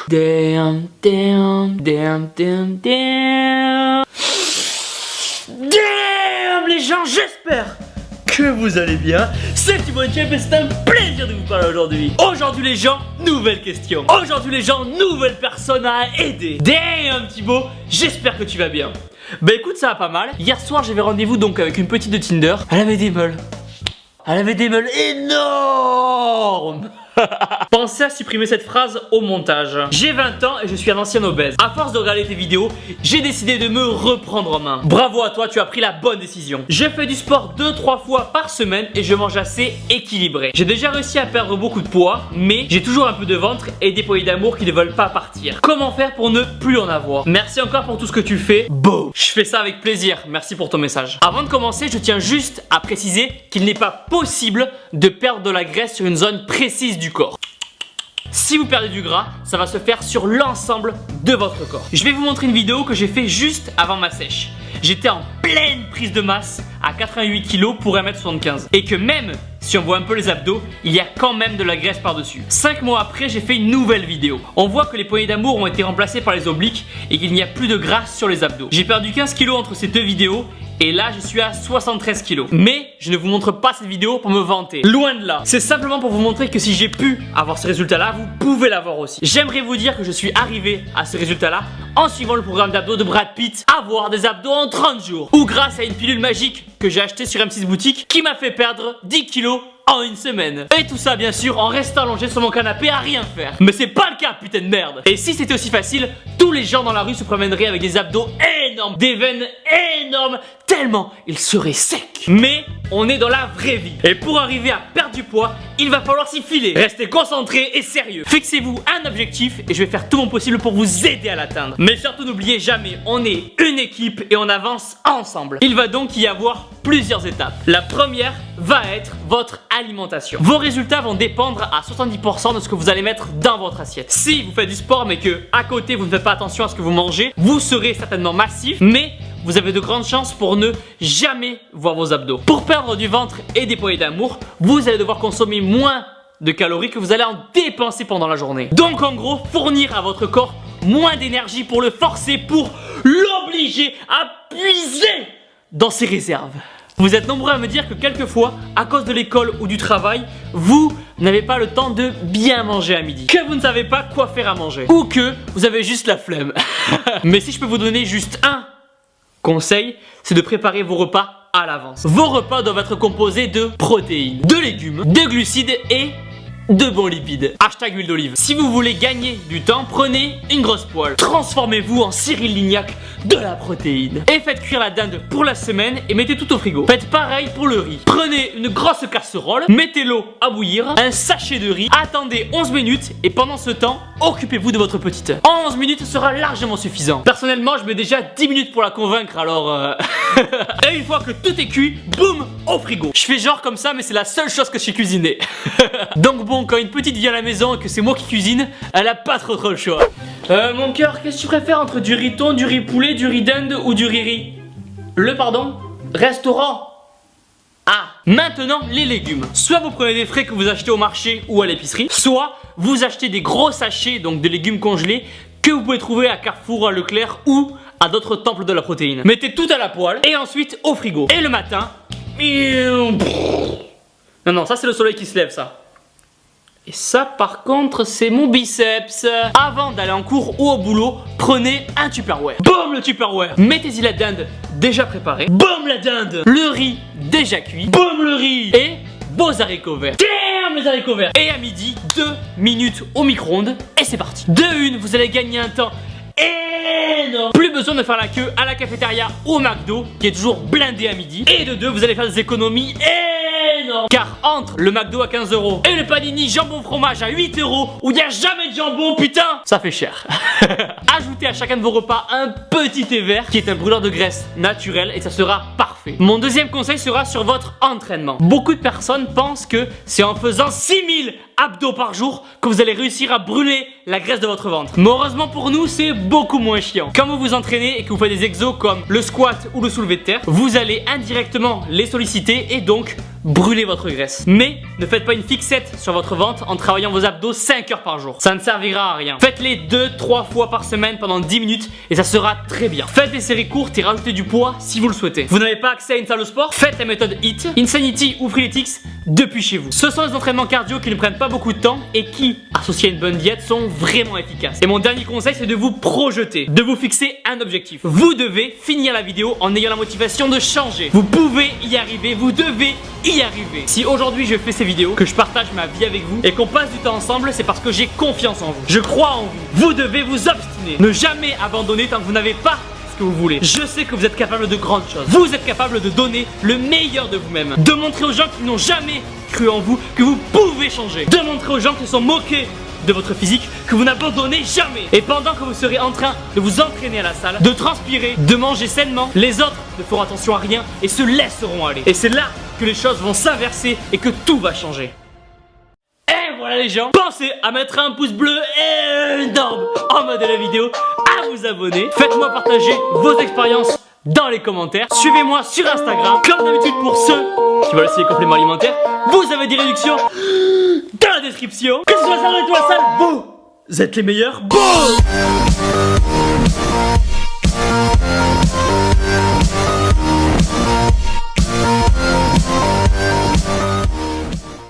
Damn, damn, damn, damn, damn. Damn les gens, j'espère que vous allez bien. C'est Thibaut Chef et c'est un plaisir de vous parler aujourd'hui. Aujourd'hui les gens, nouvelle question. Aujourd'hui les gens, nouvelle personne à aider. Damn Thibaut, j'espère que tu vas bien. Bah écoute, ça va pas mal. Hier soir j'avais rendez-vous donc avec une petite de Tinder. Elle avait des meules. Elle avait des meules énormes. Pensez à supprimer cette phrase au montage. J'ai 20 ans et je suis un ancien obèse. À force de regarder tes vidéos, j'ai décidé de me reprendre en main. Bravo à toi, tu as pris la bonne décision. Je fais du sport 2-3 fois par semaine et je mange assez équilibré. J'ai déjà réussi à perdre beaucoup de poids, mais j'ai toujours un peu de ventre et des poignées d'amour qui ne veulent pas partir. Comment faire pour ne plus en avoir? Merci encore pour tout ce que tu fais. Beau. Je fais ça avec plaisir. Merci pour ton message. Avant de commencer, je tiens juste à préciser qu'il n'est pas possible de perdre de la graisse sur une zone précise du corps. Si vous perdez du gras, ça va se faire sur l'ensemble de votre corps. Je vais vous montrer une vidéo que j'ai fait juste avant ma sèche. J'étais en pleine prise de masse à 88 kg pour 1m75. Et que même si on voit un peu les abdos, il y a quand même de la graisse par-dessus. 5 mois après, j'ai fait une nouvelle vidéo. On voit que les poignées d'amour ont été remplacées par les obliques et qu'il n'y a plus de gras sur les abdos. J'ai perdu 15 kg entre ces deux vidéos. Et là je suis à 73 kg. Mais je ne vous montre pas cette vidéo pour me vanter. Loin de là. C'est simplement pour vous montrer que si j'ai pu avoir ce résultat là, vous pouvez l'avoir aussi. J'aimerais vous dire que je suis arrivé à ce résultat là en suivant le programme d'abdos de Brad Pitt. Avoir des abdos en 30 jours. Ou grâce à une pilule magique que j'ai achetée sur M6 Boutique qui m'a fait perdre 10 kg en une semaine. Et tout ça bien sûr en restant allongé sur mon canapé à rien faire. Mais c'est pas le cas, putain de merde. Et si c'était aussi facile, tous les gens dans la rue se promèneraient avec des abdos énormes, des veines énormes, tellement ils seraient secs. Mais on est dans la vraie vie. Et pour arriver à perdre du poids, il va falloir s'y filer. Restez concentrés et sérieux. Fixez-vous un objectif et je vais faire tout mon possible pour vous aider à l'atteindre. Mais surtout n'oubliez jamais, on est une équipe et on avance ensemble. Il va donc y avoir plusieurs étapes. La première va être votre alimentation. Vos résultats vont dépendre à 70% de ce que vous allez mettre dans votre assiette. Si vous faites du sport mais que à côté vous ne faites pas attention à ce que vous mangez, vous serez certainement massif, mais vous avez de grandes chances pour ne jamais voir vos abdos. Pour perdre du ventre et des poignées d'amour, vous allez devoir consommer moins de calories que vous allez en dépenser pendant la journée. Donc en gros, fournir à votre corps moins d'énergie pour le forcer, pour l'obliger à puiser dans ses réserves. Vous êtes nombreux à me dire que quelquefois, à cause de l'école ou du travail, vous n'avez pas le temps de bien manger à midi. Que vous ne savez pas quoi faire à manger. Ou que vous avez juste la flemme. Mais si je peux vous donner juste un conseil, c'est de préparer vos repas à l'avance. Vos repas doivent être composés de protéines, de légumes, de glucides et de bons lipides. Hashtag huile d'olive. Si vous voulez gagner du temps, prenez une grosse poêle. Transformez-vous en Cyril Lignac de la protéine. Et faites cuire la dinde pour la semaine et mettez tout au frigo. Faites pareil pour le riz. Prenez une grosse casserole, mettez l'eau à bouillir, un sachet de riz, attendez 11 minutes et pendant ce temps, occupez-vous de votre petite. 11 minutes sera largement suffisant. Personnellement, je mets déjà 10 minutes pour la convaincre, alors Et une fois que tout est cuit, boum, au frigo. Je fais genre comme ça, mais c'est la seule chose que je sais cuisiner. Donc bon, quand une petite vient à la maison et que c'est moi qui cuisine, elle a pas trop le choix. Mon cœur, qu'est-ce que tu préfères entre du riz thon, du riz poulet, du riz dinde ou du riz? Restaurant. Ah, maintenant les légumes. Soit vous prenez des frais que vous achetez au marché ou à l'épicerie, soit vous achetez des gros sachets, donc de légumes congelés, que vous pouvez trouver à Carrefour, à Leclerc ou à d'autres temples de la protéine. Mettez tout à la poêle et ensuite au frigo. Et le matin, non, ça c'est le soleil qui se lève, ça. Et ça par contre c'est mon biceps. Avant d'aller en cours ou au boulot, prenez un Tupperware. Boum le Tupperware. Mettez-y la dinde déjà préparée. Boum la dinde. Le riz déjà cuit. Boum le riz. Et vos haricots verts. Damn les haricots verts. Et à midi, 2 minutes au micro-ondes. Et c'est parti. De une, vous allez gagner un temps énorme. Plus besoin de faire la queue à la cafétéria ou au McDo qui est toujours blindé à midi. Et de deux, vous allez faire des économies énormes. Car entre le McDo à 15 € et le panini jambon fromage à 8 € où il n'y a jamais de jambon, putain, ça fait cher. Ajoutez à chacun de vos repas un petit thé vert qui est un brûleur de graisse naturel et ça sera parfait. Mon deuxième conseil sera sur votre entraînement. Beaucoup de personnes pensent que c'est en faisant 6000 abdos par jour que vous allez réussir à brûler la graisse de votre ventre. Mais heureusement pour nous, c'est beaucoup moins chiant. Quand vous vous entraînez et que vous faites des exos comme le squat ou le soulevé de terre, vous allez indirectement les solliciter et donc brûler votre graisse. Mais ne faites pas une fixette sur votre ventre en travaillant vos abdos 5 heures par jour. Ça ne servira à rien. Faites-les 2-3 fois par semaine pendant 10 minutes et ça sera très bien. Faites des séries courtes et rajoutez du poids si vous le souhaitez. Vous n'avez pas accès à une salle de sport? Faites la méthode HIIT, Insanity ou Freeletics depuis chez vous. Ce sont des entraînements cardio qui ne prennent pas beaucoup de temps et qui, associés à une bonne diète, sont vraiment efficaces. Et mon dernier conseil, c'est de vous projeter, de vous fixer un objectif. Vous devez finir la vidéo en ayant la motivation de changer. Vous pouvez y arriver, vous devez y arriver. Si aujourd'hui je fais ces vidéos, que je partage ma vie avec vous et qu'on passe du temps ensemble, c'est parce que j'ai confiance en vous. Je crois en vous. Vous devez vous obstiner. Ne jamais abandonner tant que vous n'avez pas que vous voulez. Je sais que vous êtes capable de grandes choses. Vous êtes capable de donner le meilleur de vous-même. De montrer aux gens qui n'ont jamais cru en vous que vous pouvez changer. De montrer aux gens qui se sont moqués de votre physique que vous n'abandonnez jamais. Et pendant que vous serez en train de vous entraîner à la salle, de transpirer, de manger sainement, les autres ne feront attention à rien et se laisseront aller. Et c'est là que les choses vont s'inverser et que tout va changer. Et voilà les gens, pensez à mettre un pouce bleu énorme en bas de la vidéo, à vous abonner, faites-moi partager vos expériences dans les commentaires, suivez-moi sur Instagram, comme d'habitude pour ceux qui veulent essayer les compléments alimentaires, vous avez des réductions dans la description, que ce soit ça ou la salle, vous êtes les meilleurs, boum.